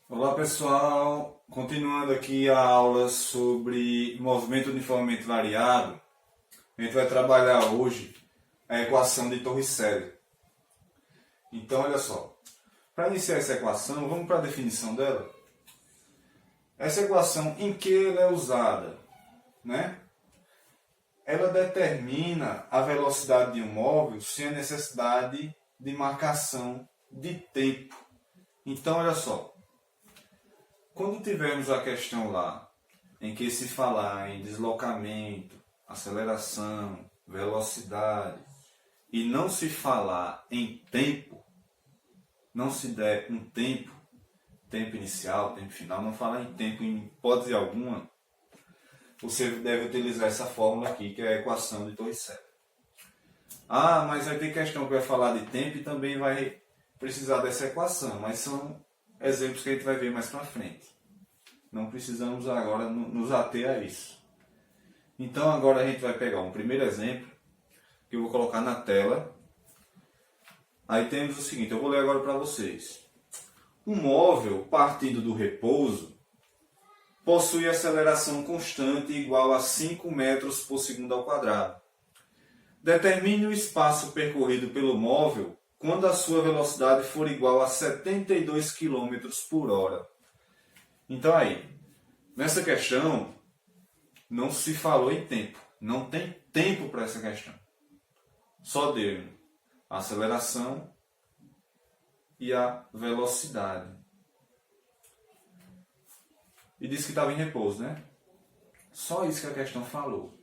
Olá pessoal, continuando aqui a aula sobre movimento uniformemente variado, a gente vai trabalhar hoje a equação de Torricelli. Então olha só, para iniciar essa equação, vamos para a definição dela. Essa equação em que ela é usada, né? Ela determina a velocidade de um móvel sem a necessidade de marcação de tempo. Então olha só, quando tivermos a questão lá, em que se falar em deslocamento, aceleração, velocidade, e não se falar em tempo, não se der um tempo, tempo inicial, tempo final, não falar em tempo em hipótese alguma, você deve utilizar essa fórmula aqui, que é a equação de Torricelli. Ah, mas vai ter questão que vai falar de tempo e também vai precisar dessa equação, mas são exemplos que a gente vai ver mais para frente. Não precisamos agora nos ater a isso. Então agora a gente vai pegar um primeiro exemplo, que eu vou colocar na tela. Aí temos o seguinte, eu vou ler agora para vocês. Um móvel partindo do repouso possui aceleração constante igual a 5 metros por segundo ao quadrado. Determine o espaço percorrido pelo móvel quando a sua velocidade for igual a 72 km por hora. Então aí, nessa questão, não se falou em tempo. Não tem tempo para essa questão. Só deu a aceleração e a velocidade. E disse que estava em repouso, né? Só isso que a questão falou.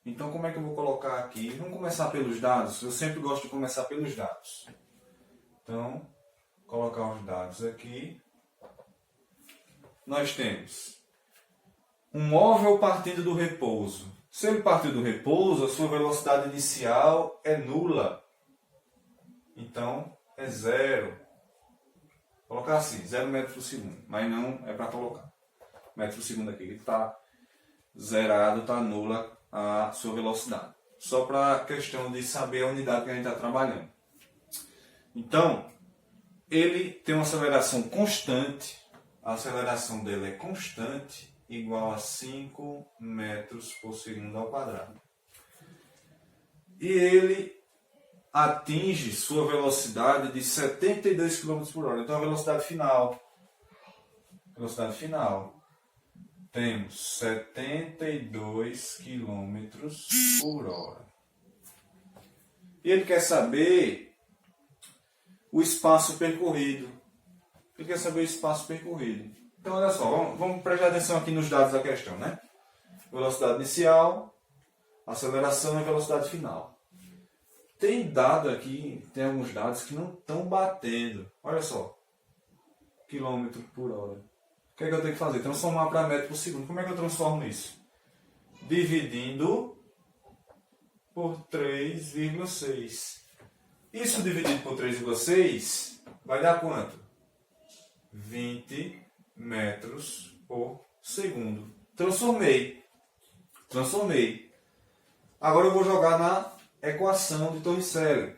Então, como é que eu vou colocar aqui? Vamos começar pelos dados. Eu sempre gosto de começar pelos dados. Então, colocar os dados aqui. Nós temos um móvel partindo do repouso. Se ele partir do repouso, a sua velocidade inicial é nula. Então, é zero. Vou colocar assim, 0 metros por segundo. Mas não é para colocar. Metro por segundo aqui. Está zerado, está nula a sua velocidade. Só para a questão de saber a unidade que a gente está trabalhando. Então, ele tem uma aceleração constante. A aceleração dele é constante, igual a 5 metros por segundo ao quadrado. E ele atinge sua velocidade de 72 km por hora. Então a velocidade final. Temos 72 km por hora. E ele quer saber o espaço percorrido. Ele quer saber o espaço percorrido. Então, olha só, vamos prestar atenção aqui nos dados da questão, né? Velocidade inicial, aceleração e velocidade final. Tem dado aqui, tem alguns dados que não estão batendo. Olha só, quilômetro por hora. O que é que eu tenho que fazer? Transformar para metro por segundo. Como é que eu transformo isso? Dividindo por 3,6. Isso dividido por 3,6 vai dar quanto? 20 metros por segundo. Transformei. Agora eu vou jogar na equação de Torricelli.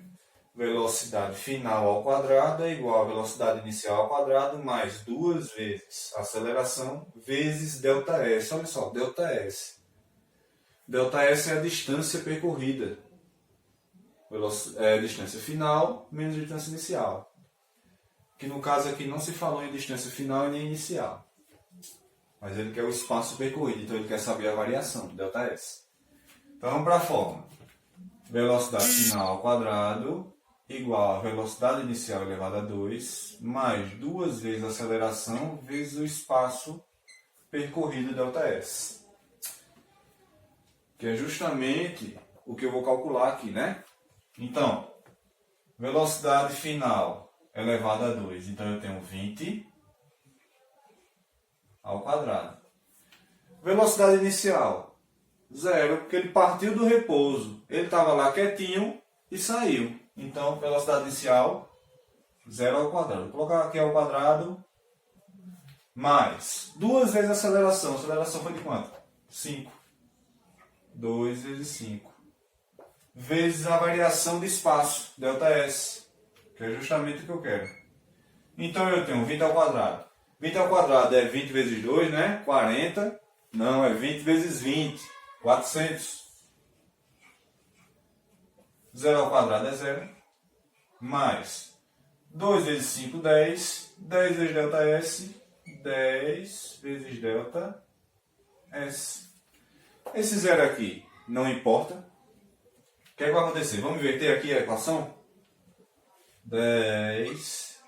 Velocidade final ao quadrado é igual a velocidade inicial ao quadrado mais 2 vezes aceleração vezes ΔS. Olha só, ΔS. ΔS é a distância percorrida. É a distância final menos a distância inicial. Que no caso aqui não se falou em distância final e nem inicial. Mas ele quer o espaço percorrido, então ele quer saber a variação, ΔS. Então vamos para a fórmula. Velocidade final ao quadrado igual a velocidade inicial elevada a 2 mais 2 vezes a aceleração vezes o espaço percorrido ΔS. Que é justamente o que eu vou calcular aqui, né? Então, velocidade final elevada a 2. Então eu tenho 20 ao quadrado. Velocidade inicial, 0, porque ele partiu do repouso. Ele estava lá quietinho e saiu. Então, velocidade inicial, 0 ao quadrado. Vou colocar aqui ao quadrado, mais 2 vezes a aceleração. A aceleração foi de quanto? 5. 2 vezes 5. Vezes a variação de espaço, ΔS. Que é justamente o que eu quero. Então eu tenho 20 ao quadrado 20 ao quadrado é 20 vezes 2, né? 40. Não, é 20 vezes 20. 400. 0 ao quadrado é 0. Mais 2 vezes 5, 10. 10 vezes ΔS. 10 vezes ΔS. Esse zero aqui não importa. O que é que vai acontecer? Vamos inverter aqui a equação? 10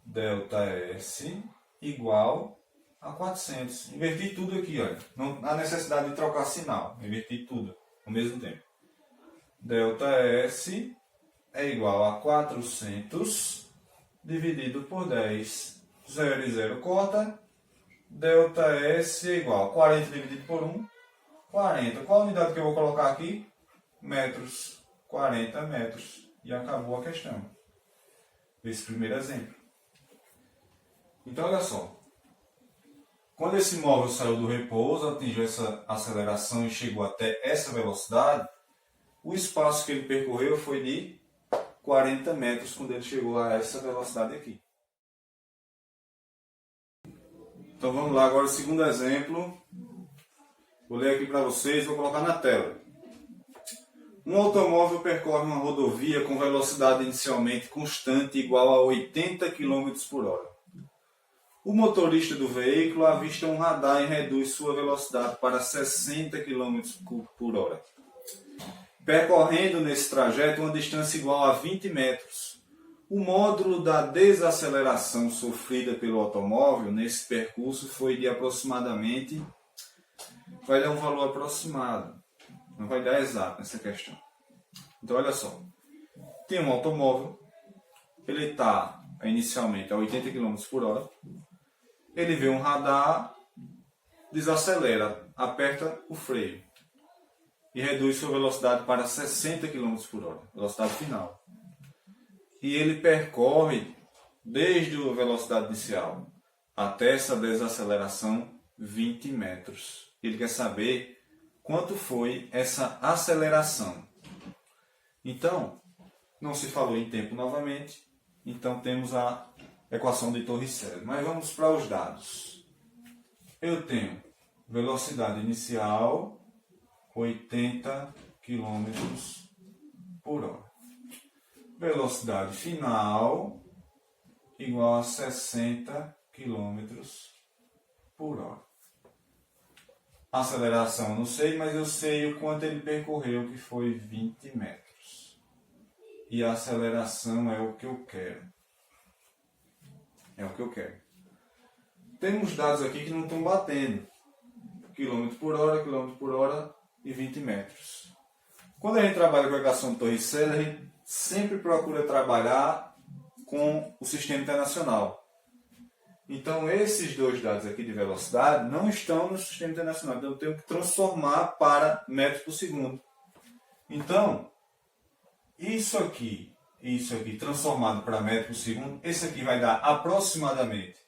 ΔS igual a 400. Inverti tudo aqui, olha. Não há necessidade de trocar sinal. Inverti tudo ao mesmo tempo. ΔS é igual a 400 dividido por 10. 0 e 0 corta. ΔS é igual a 40 dividido por 1. 40. Qual a unidade que eu vou colocar aqui? Metros. 40 metros. E acabou a questão. Esse primeiro exemplo. Então, olha só. Quando esse móvel saiu do repouso, atingiu essa aceleração e chegou até essa velocidade, o espaço que ele percorreu foi de 40 metros quando ele chegou a essa velocidade aqui. Então, vamos lá agora, o segundo exemplo. Vou ler aqui para vocês, vou colocar na tela. Um automóvel percorre uma rodovia com velocidade inicialmente constante igual a 80 km por hora. O motorista do veículo avista um radar e reduz sua velocidade para 60 km por hora. Percorrendo nesse trajeto uma distância igual a 20 metros. O módulo da desaceleração sofrida pelo automóvel nesse percurso foi de aproximadamente... Vai dar um valor aproximado, não vai dar exato nessa questão. Então, olha só. Tem um automóvel, ele está inicialmente a 80 km por hora, ele vê um radar, desacelera, aperta o freio e reduz sua velocidade para 60 km por hora, velocidade final. E ele percorre, desde a velocidade inicial até essa desaceleração, 20 metros. Ele quer saber quanto foi essa aceleração. Então, não se falou em tempo novamente, então temos a equação de Torricelli. Mas vamos para os dados. Eu tenho velocidade inicial, 80 km por hora. Velocidade final, igual a 60 km por hora. Aceleração não sei, mas eu sei o quanto ele percorreu, que foi 20 metros. E a aceleração é o que eu quero. É o que eu quero. Temos dados aqui que não estão batendo. Quilômetro por hora e 20 metros. Quando a gente trabalha com a equação de Torricelli, a gente sempre procura trabalhar com o sistema internacional. Então, esses dois dados aqui de velocidade não estão no sistema internacional. Então, eu tenho que transformar para metros por segundo. Então, isso aqui transformado para metros por segundo, esse aqui vai dar aproximadamente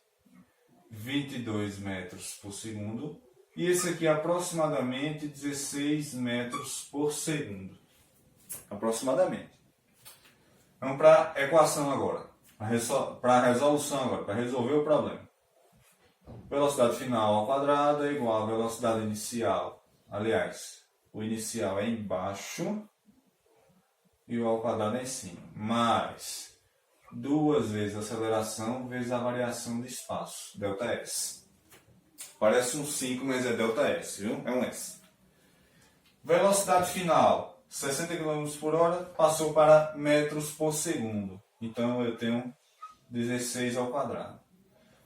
22 metros por segundo. E esse aqui aproximadamente 16 metros por segundo. Aproximadamente. Vamos para a equação agora. Para a resolução agora, para resolver o problema. Velocidade final ao quadrado é igual a velocidade inicial. Aliás, o inicial é embaixo e o ao quadrado é em cima. Mais 2 vezes a aceleração vezes a variação de espaço, ΔS. Parece um 5, mas é ΔS, viu? É um S. Velocidade final, 60 km por hora, passou para metros por segundo. Então, eu tenho 16 ao quadrado.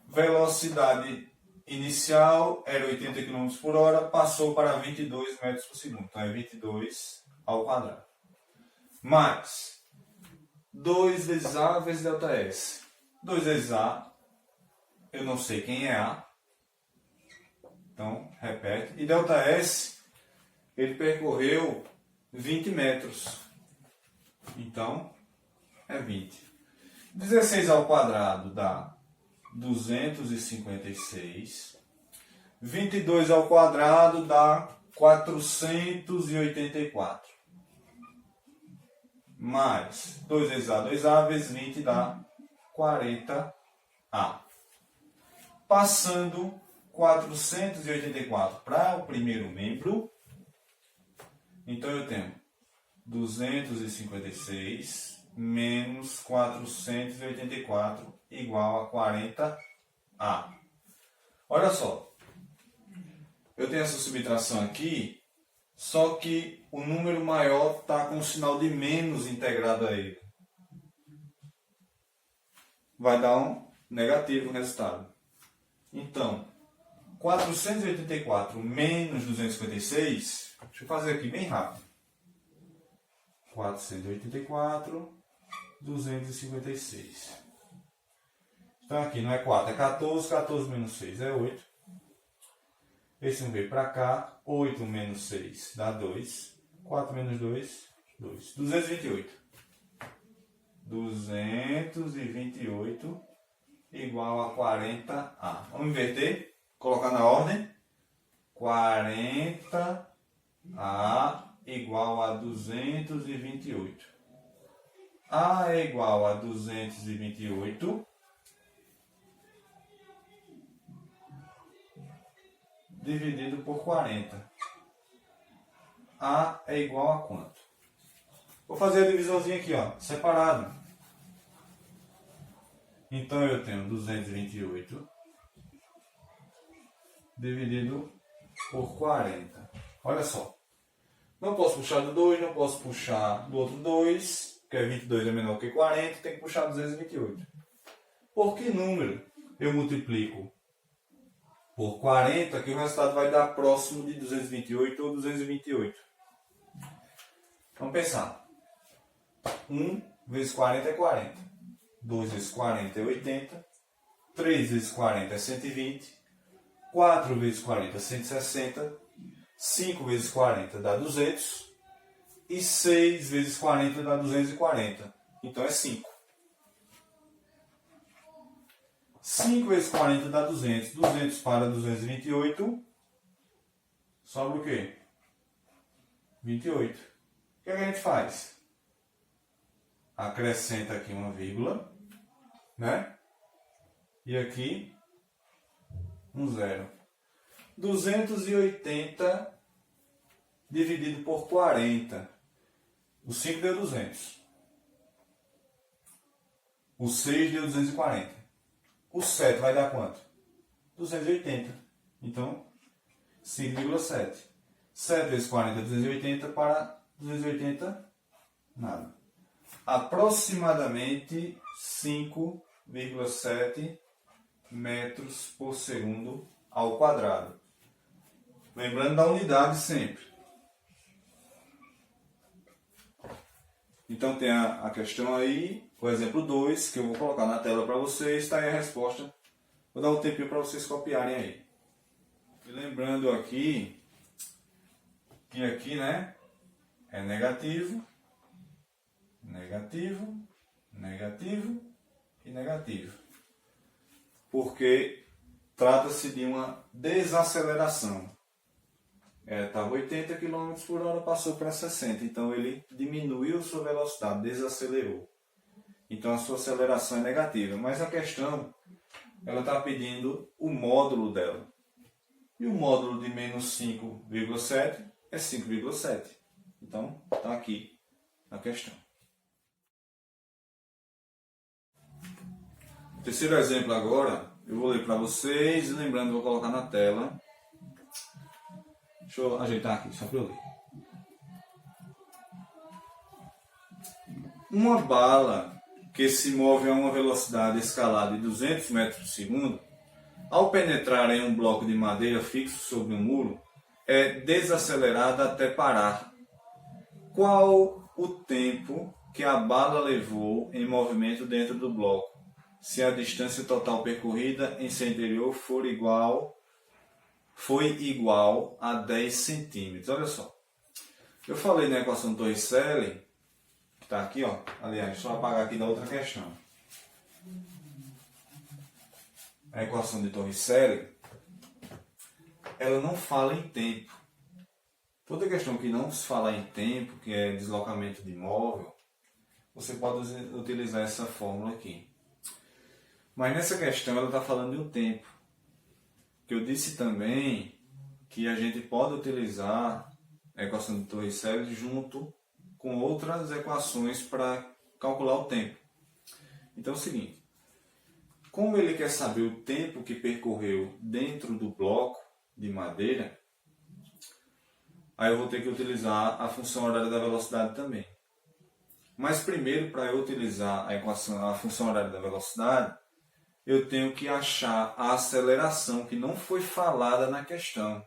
Velocidade inicial era 80 km por hora, passou para 22 metros por segundo. Então, é 22 ao quadrado. Mais 2 vezes A vezes ΔS. 2 vezes A, eu não sei quem é A. Então, repete. E ΔS, ele percorreu 20 metros. Então, é 20. 16 ao quadrado dá 256. 22 ao quadrado dá 484. Mais 2 vezes A, 2A, vezes 20 dá 40A. Passando 484 para o primeiro membro, então eu tenho 256 menos 484 igual a 40A. Olha só, eu tenho essa subtração aqui, só que o número maior está com o sinal de menos integrado a ele. Vai dar um negativo no resultado. Então, 484 menos 256, deixa eu fazer aqui bem rápido. 484, 256. Então aqui não é 4, é 14, 14 menos 6 é 8. Esse 1 veio para cá, 8 menos 6 dá 2. 4 menos 2, 2. 228. 228 igual a 40A. Vamos inverter, colocar na ordem. 40A igual a 228. A é igual a 228 dividido por 40. A é igual a quanto? Vou fazer a divisãozinha aqui, ó, separado. Então eu tenho 228 dividido por 40. Olha só. Não posso puxar do 2, não posso puxar do outro 2, porque 22 é menor que 40, tem que puxar 228. Por que número eu multiplico por 40, que o resultado vai dar próximo de 228 ou 228? Vamos pensar. 1 vezes 40 é 40. 2 vezes 40 é 80. 3 vezes 40 é 120. 4 vezes 40 é 160. 5 vezes 40 dá 200. E 6 vezes 40 dá 240. Então é 5. 5 vezes 40 dá 200. 200 para 228. Sobra o quê? 28. O que a gente faz? Acrescenta aqui uma vírgula, né? E aqui um zero. 280 dividido por 40. O 5 deu 200. O 6 deu 240. O 7 vai dar quanto? 280. Então, 5,7. 7 vezes 40 é 280 para 280, nada. Aproximadamente 5,7 metros por segundo ao quadrado. Lembrando da unidade sempre. Então tem a questão aí, o exemplo 2, que eu vou colocar na tela para vocês, está aí a resposta. Vou dar um tempinho para vocês copiarem aí. E lembrando aqui, que aqui, né, é negativo, negativo, negativo e negativo. Porque trata-se de uma desaceleração. Estava 80 km por hora, passou para 60. Então ele diminuiu sua velocidade, desacelerou. Então a sua aceleração é negativa. Mas a questão, ela está pedindo o módulo dela. E o módulo de menos 5,7 é 5,7. Então está aqui a questão. O terceiro exemplo agora, eu vou ler para vocês e lembrando, vou colocar na tela. Deixa eu ajeitar aqui, só para eu ler. Uma bala que se move a uma velocidade escalada de 200 metros por segundo, ao penetrar em um bloco de madeira fixo sobre um muro, é desacelerada até parar. Qual o tempo que a bala levou em movimento dentro do bloco, se a distância total percorrida em seu interior foi igual a 10 centímetros? Olha só. Eu falei na equação de Torricelli, que está aqui, ó. Aliás, deixa eu apagar aqui da outra questão. A equação de Torricelli, ela não fala em tempo. Toda questão que não se fala em tempo, que é deslocamento de móvel, você pode utilizar essa fórmula aqui. Mas nessa questão ela está falando de um tempo. que eu disse também que a gente pode utilizar a equação de Torricelli junto com outras equações para calcular o tempo. Então é o seguinte, como ele quer saber o tempo que percorreu dentro do bloco de madeira, aí eu vou ter que utilizar a função horária da velocidade também. Mas primeiro, para eu utilizar a função horária da velocidade, eu tenho que achar a aceleração que não foi falada na questão.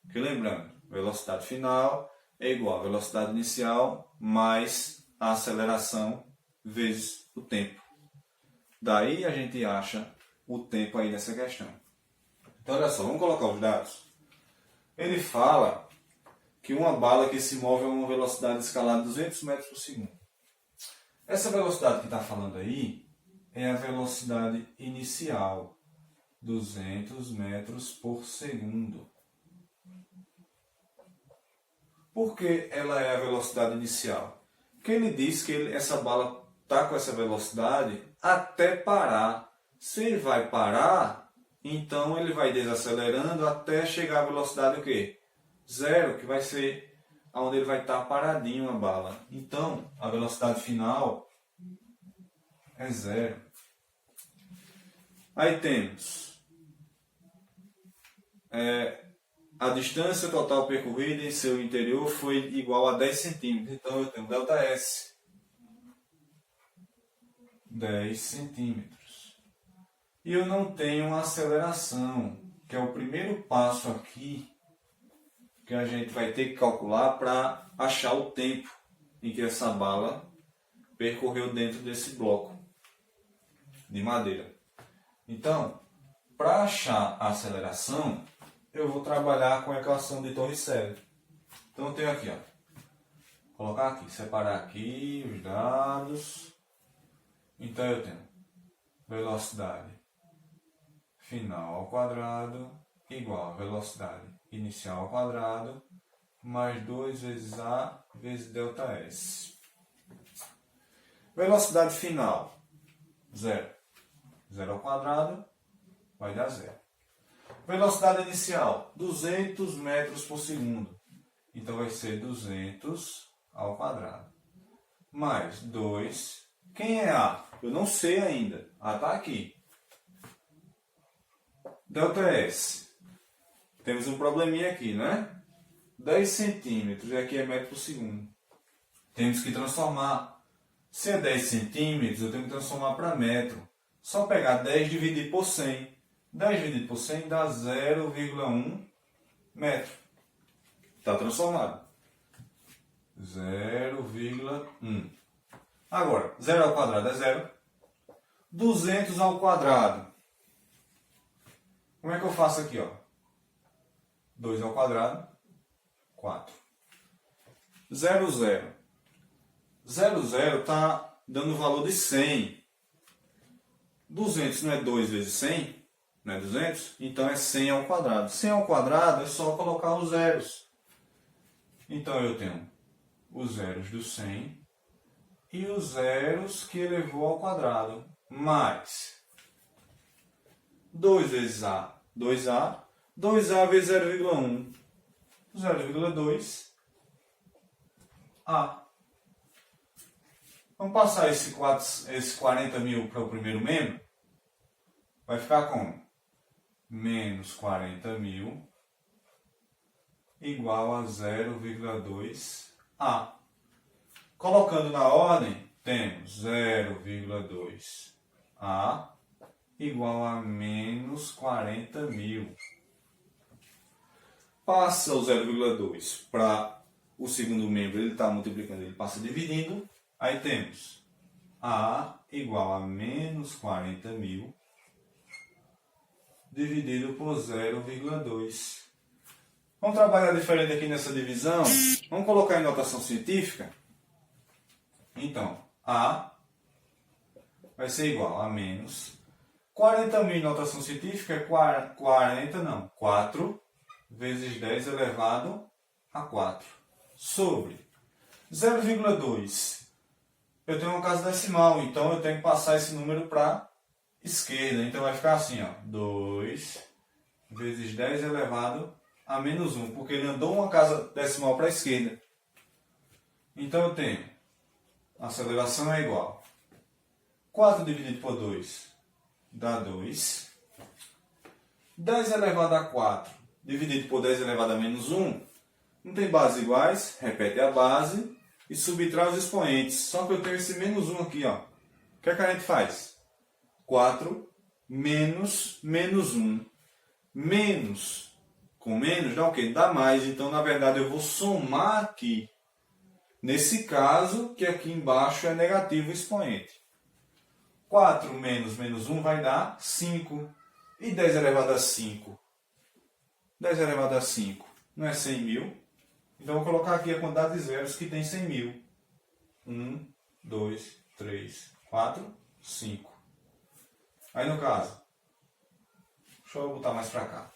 Porque lembrando, velocidade final é igual a velocidade inicial mais a aceleração vezes o tempo. Daí a gente acha o tempo aí nessa questão. Então olha só, vamos colocar os dados. Ele fala que uma bala que se move a uma velocidade escalar de 200 metros por segundo. Essa velocidade que está falando aí é a velocidade inicial, 200 metros por segundo. Por que ela é a velocidade inicial? Porque ele diz que essa bala está com essa velocidade até parar. Se ele vai parar, então ele vai desacelerando até chegar à velocidade o quê? Zero, que vai ser onde ele vai estar paradinho a bala. Então, a velocidade final é zero. Aí temos a distância total percorrida em seu interior foi igual a 10 centímetros. Então eu tenho ΔS. 10 centímetros. E eu não tenho aceleração, que é o primeiro passo aqui que a gente vai ter que calcular para achar o tempo em que essa bala percorreu dentro desse bloco de madeira. Então, para achar a aceleração, eu vou trabalhar com a equação de Torricelli. Então eu tenho aqui, ó, colocar aqui, separar aqui os dados. Então eu tenho velocidade final ao quadrado igual a velocidade inicial ao quadrado mais 2 vezes A vezes ΔS. Velocidade final, zero. Zero ao quadrado vai dar zero. Velocidade inicial, 200 metros por segundo. Então vai ser 200 ao quadrado. Mais 2. Quem é A? Eu não sei ainda. A está aqui. ΔS. Temos um probleminha aqui, né? 10 centímetros e aqui é metro por segundo. Temos que transformar. Se é 10 centímetros, eu tenho que transformar para metro. Só pegar 10 e dividir por 100. 10 dividido por 100 dá 0,1 metro. Está transformado. 0,1. Agora, 0 ao quadrado é 0. 200 ao quadrado. Como é que eu faço aqui, ó? 2 ao quadrado, 4. 0, 0. 0, 0 está dando o valor de 100. 200 não é 2 vezes 100? Não é 200? Então é 100 ao quadrado. 100 ao quadrado é só colocar os zeros. Então eu tenho os zeros do 100 e os zeros que elevou ao quadrado. Mais 2 vezes A, 2A. 2A vezes 0,1. 0,2 A. Vamos passar esse 40 mil para o primeiro membro. Vai ficar como? Menos 40 mil igual a 0,2 A. Colocando na ordem, temos 0,2 A igual a menos 40 mil. Passa o 0,2 para o segundo membro, ele está multiplicando, ele passa dividindo. Aí temos A igual a menos 40 mil dividido por 0,2. Vamos trabalhar diferente aqui nessa divisão. Vamos colocar em notação científica. Então, A vai ser igual a menos 40 mil em notação científica é 4 vezes 10 elevado a 4. Sobre 0,2. Eu tenho uma casa decimal, então eu tenho que passar esse número para a esquerda. Então vai ficar assim, ó, 2 vezes 10 elevado a menos 1, porque ele andou uma casa decimal para a esquerda. Então eu tenho, a aceleração é igual. 4 dividido por 2 dá 2. 10 elevado a 4 dividido por 10 elevado a menos 1, não tem bases iguais, repete a base e subtrai os expoentes. Só que eu tenho esse menos 1 aqui, ó. O que é que a gente faz? 4 menos menos 1. Menos com menos dá o quê? Dá mais. Então, na verdade, eu vou somar aqui. Nesse caso, que aqui embaixo é negativo o expoente. 4 menos menos 1 vai dar 5. E 10 elevado a 5? 10 elevado a 5 não é 100 mil? Então, vou colocar aqui a quantidade de zeros que tem 100 mil. 1, 2, 3, 4, 5. Aí, no caso, deixa eu botar mais para cá.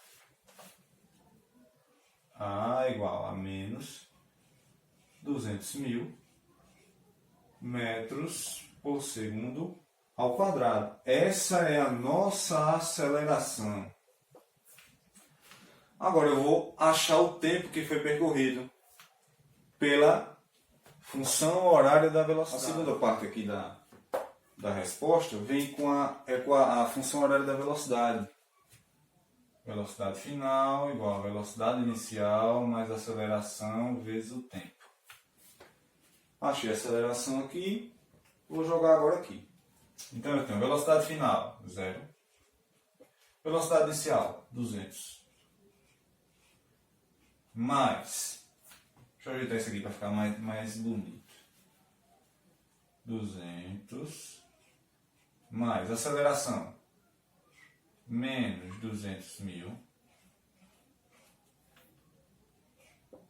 A igual a menos 200 mil metros por segundo ao quadrado. Essa é a nossa aceleração. Agora eu vou achar o tempo que foi percorrido pela função horária da velocidade. A segunda parte aqui da resposta vem com a função horária da velocidade. Velocidade final igual a velocidade inicial mais aceleração vezes o tempo. Achei a aceleração aqui, vou jogar agora aqui. Então eu tenho velocidade final, 0. Velocidade inicial, 200. Mais, deixa eu ajeitar isso aqui para ficar mais bonito. 200 mais aceleração, menos 200 mil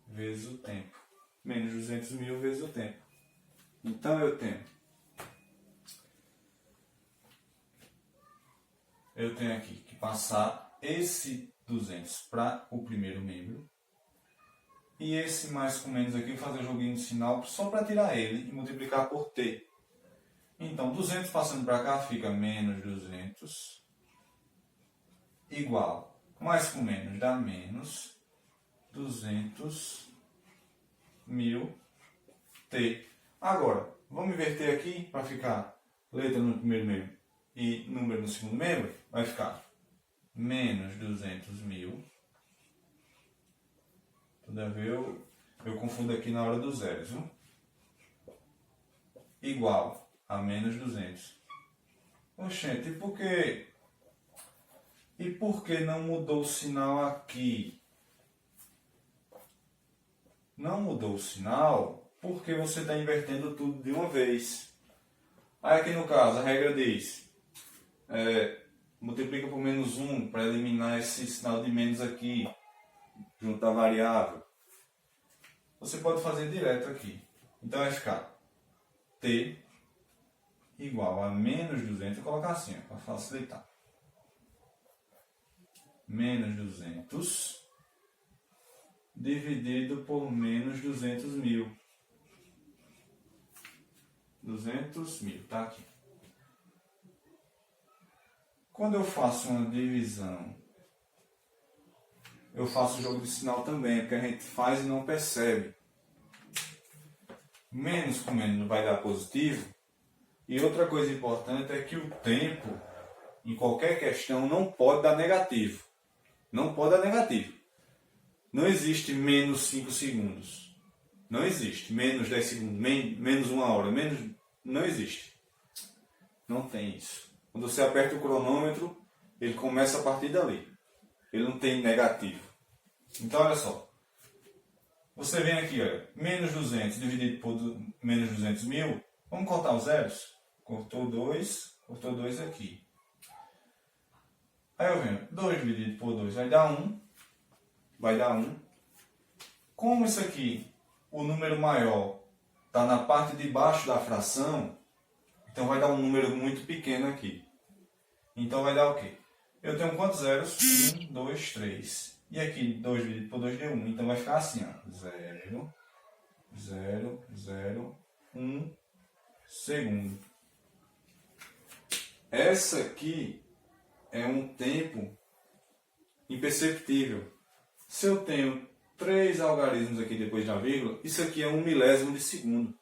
vezes o tempo. Menos 200 mil vezes o tempo. Então eu tenho aqui que passar esse 200 para o primeiro membro. E esse mais com menos aqui, vou fazer o joguinho de sinal só para tirar ele e multiplicar por t. Então, 200 passando para cá fica menos 200 igual. Mais com menos dá menos 200 mil t. Agora, vamos inverter aqui para ficar letra no primeiro membro e número no segundo membro. Vai ficar menos 200 mil. Toda vez eu confundo aqui na hora dos zeros, viu? Igual a menos 200. Oxente, e por que não mudou o sinal aqui? Não mudou o sinal porque você está invertendo tudo de uma vez. Aí aqui no caso a regra diz, multiplica por menos 1 para eliminar esse sinal de menos aqui. Juntar variável. Você pode fazer direto aqui. Então vai ficar t igual a menos 200. Vou colocar assim, para facilitar. Menos 200 dividido por menos 200 mil. 200 mil, tá aqui. Quando eu faço uma divisão, eu faço o jogo de sinal também, porque a gente faz e não percebe. Menos com menos vai dar positivo. E outra coisa importante é que o tempo, em qualquer questão, não pode dar negativo. Não pode dar negativo. Não existe menos 5 segundos. Não existe. Menos 10 segundos, menos 1 hora, menos... Não existe. Não tem isso. Quando você aperta o cronômetro, ele começa a partir dali. Ele não tem negativo. Então, olha só. Você vem aqui, olha, menos 200 dividido por menos 200 mil. Vamos cortar os zeros? Cortou 2 aqui. Aí eu venho, 2 dividido por 2 vai dar 1. Vai dar 1. Como isso aqui, o número maior, está na parte de baixo da fração, então vai dar um número muito pequeno aqui. Então vai dar o quê? Eu tenho quantos zeros? 1, 2, 3. E aqui, 2 dividido por 2 deu 1. Então vai ficar assim, ó. 0, 0, 0, 1 segundo. Essa aqui é um tempo imperceptível. Se eu tenho 3 algarismos aqui depois da vírgula, isso aqui é 1 milésimo de segundo.